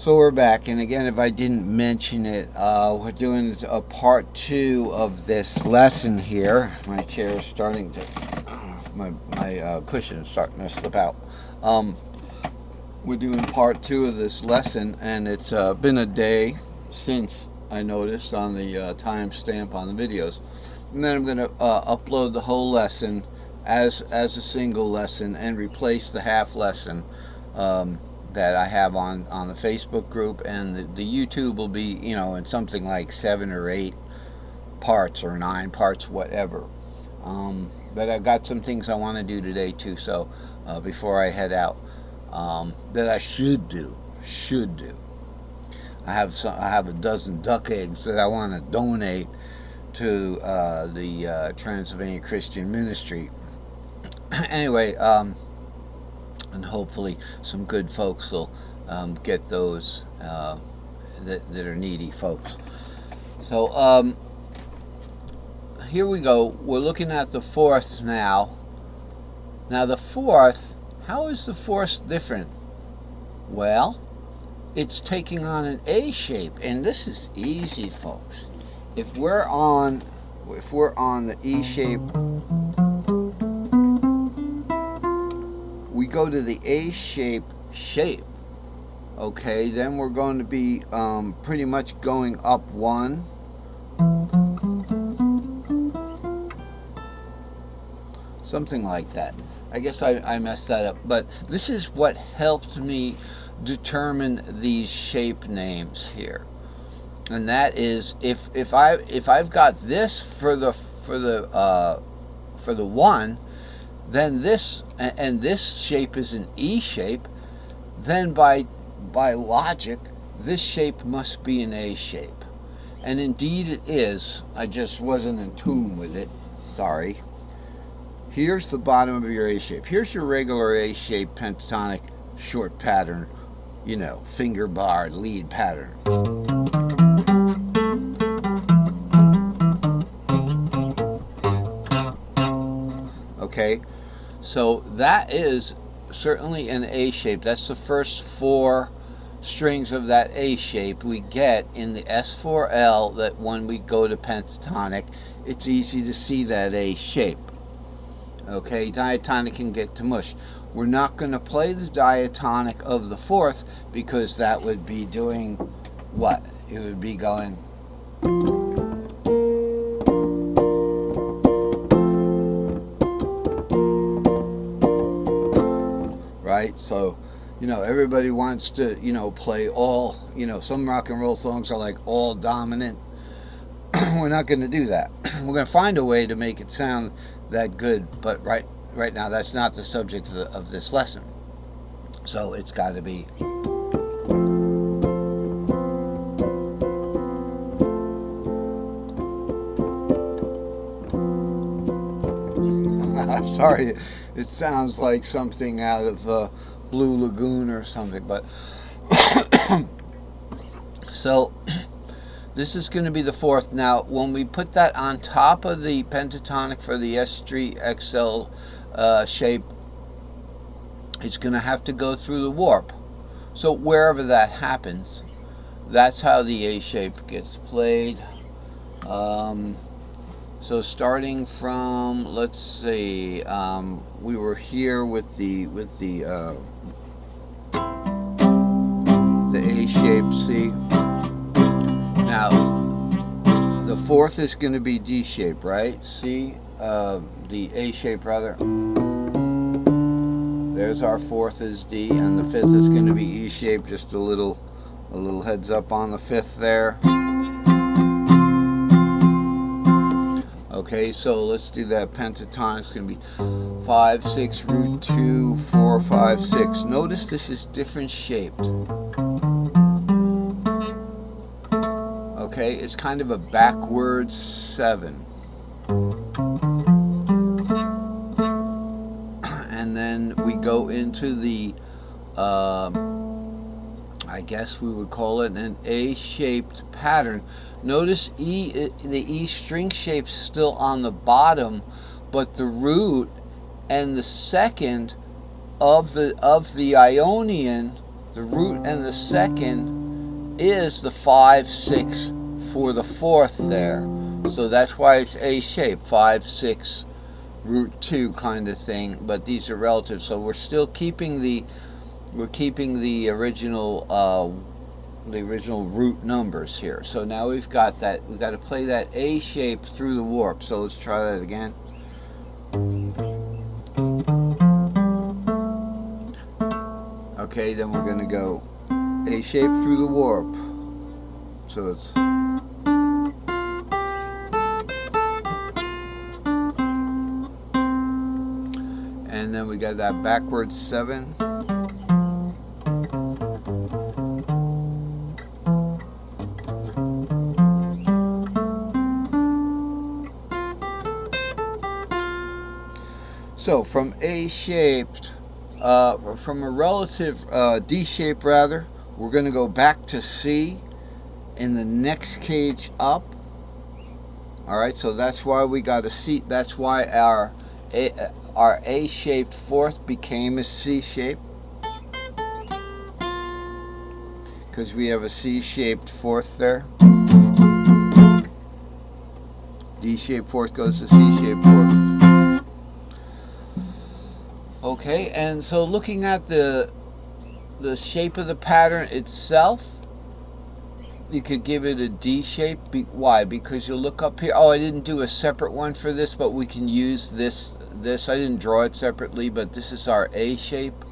So we're back, and again, if I didn't mention it, we're doing a part 2 of this lesson here. My chair is starting to, my cushion is starting to slip out. We're doing part 2 of this lesson, and it's been a day since I noticed on the timestamp on the videos. And then I'm going to upload the whole lesson as a single lesson and replace the half lesson that I have on the Facebook group, and the YouTube will be, in something like 7 or 8 parts or 9 parts, whatever. But I've got some things I want to do today too, so before I head out, that I should do. I have a dozen duck eggs that I want to donate to the Transylvania Christian Ministry. Anyway, and hopefully some good folks will get those that are needy folks. So here we go. We're looking at the fourth now. Now the fourth, how is the fourth different? Well, it's taking on an A shape, and this is easy, folks. If we're on the E shape, we go to the A shape, okay, then we're going to be pretty much going up 1, something like that. I guess I messed that up, but this is what helped me determine these shape names here, and that is if I've got this for the 1, then this, and this shape is an E shape, then by logic this shape must be an A shape, and indeed it is. I just wasn't in tune with it, sorry. Here's the bottom of your A shape. Here's your regular A shape pentatonic short pattern, finger barred lead pattern. Okay, so that is certainly an A shape. That's the first 4 strings of that A shape we get in the S4L, that when we go to pentatonic, it's easy to see that A shape. Okay, diatonic can get to mush. We're not going to play the diatonic of the 4th because that would be doing what? It would be going... right? So, everybody wants to, play all, some rock and roll songs are like all dominant. We're not going to do that. We're going to find a way to make it sound that good, but right now that's not the subject of this lesson. So it's got to be... I'm sorry, it sounds like something out of Blue Lagoon or something, but so this is going to be the 4th. Now, when we put that on top of the pentatonic for the S3 XL shape, it's going to have to go through the warp. So wherever that happens, that's how the A shape gets played. So starting from, let's see, we were here with the A shape, see? Now, the 4th is going to be D shape, right? See? The A shape, rather. There's our 4th is D, and the 5th is going to be E shape. Just a little heads up on the 5th there. Okay, so let's do that. Pentatonic is going to be 5, 6, root 2, 4, 5, 6. Notice this is different shaped. Okay, it's kind of a backwards 7. And then we go into the, I guess we would call it an A-shaped pattern. Notice the E string shape's still on the bottom, but the root and the second of the Ionian, the root and the second is the 5/6 for the fourth there. So that's why it's A shape, 5/6 root 2 kind of thing, but these are relative. So we're still keeping the original root numbers here. So now we've got that. We've got to play that A shape through the warp. So let's try that again. Okay, then we're going to go A shape through the warp. So it's and then we got that backwards 7. So from A shaped, from a relative D shape rather, we're going to go back to C in the next cage up. All right, so that's why we got a C. That's why our A shaped fourth became a C shape, because we have a C shaped fourth there. D shaped fourth goes to C shaped fourth. Okay, and so looking at the shape of the pattern itself, you could give it a D shape. Why? Because you look up here. Oh, I didn't do a separate one for this, but we can use this. I didn't draw it separately, but this is our A shape.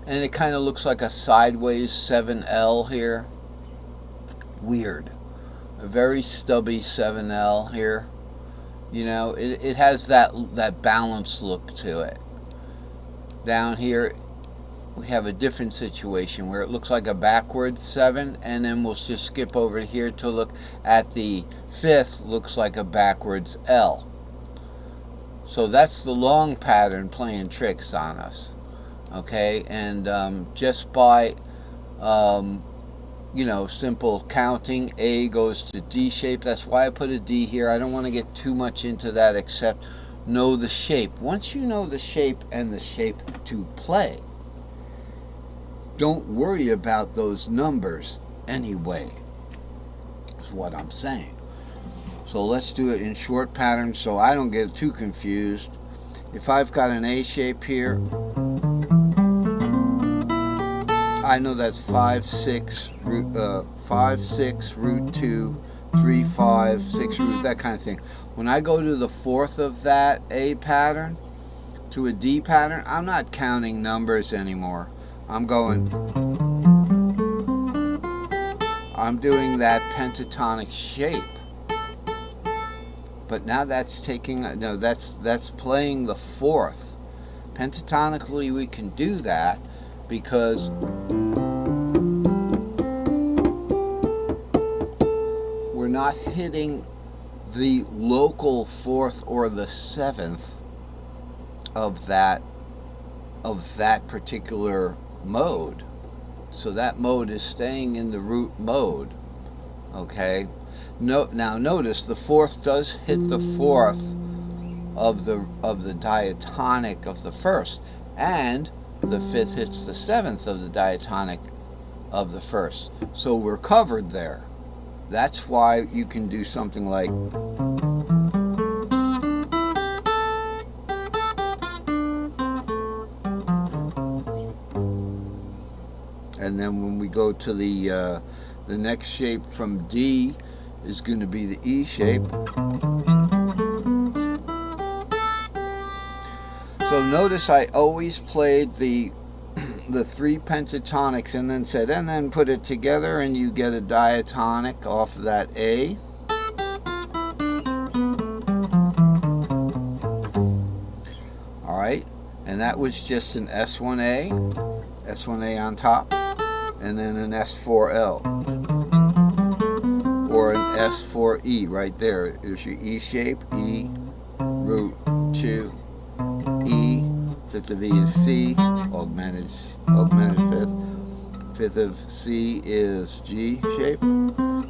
And it kind of looks like a sideways 7L here. Weird. A very stubby 7L here. You know, it has that balanced look to it. Down here, we have a different situation where it looks like a backwards 7, and then we'll just skip over here to look at the fifth, looks like a backwards L. So that's the long pattern playing tricks on us. Okay, and just by you know, simple counting, A goes to D shape. That's why I put a D here. I don't want to get too much into that, except know the shape. Once you know the shape and the shape to play, don't worry about those numbers anyway, is what I'm saying. So let's do it in short patterns so I don't get too confused. If I've got an A shape here, I know that's 5/6 root 5/6 root 2, 3/5 6 root, that kind of thing. When I go to the fourth of that A pattern to a D pattern, I'm not counting numbers anymore. I'm doing that pentatonic shape. But now that's that's playing the fourth. Pentatonically we can do that because we're not hitting the local fourth or the seventh of that particular mode. So that mode is staying in the root mode. Okay. Now notice the fourth does hit the fourth of the diatonic of the first, and the fifth hits the seventh of the diatonic of the first. So we're covered there. That's why you can do something like, and then when we go to the next shape from D is going to be the E shape. So notice I always played the 3 pentatonics and then said, and then put it together and you get a diatonic off of that A. Alright, and that was just an S1A on top, and then an S4L, or an S4E right there. There's your E shape, E, root 2, E, fifth of E is C, augmented fifth. Fifth of C is G shape,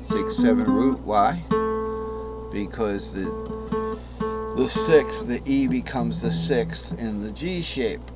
6, 7 root. Why? Because the sixth, the E becomes the sixth in the G shape.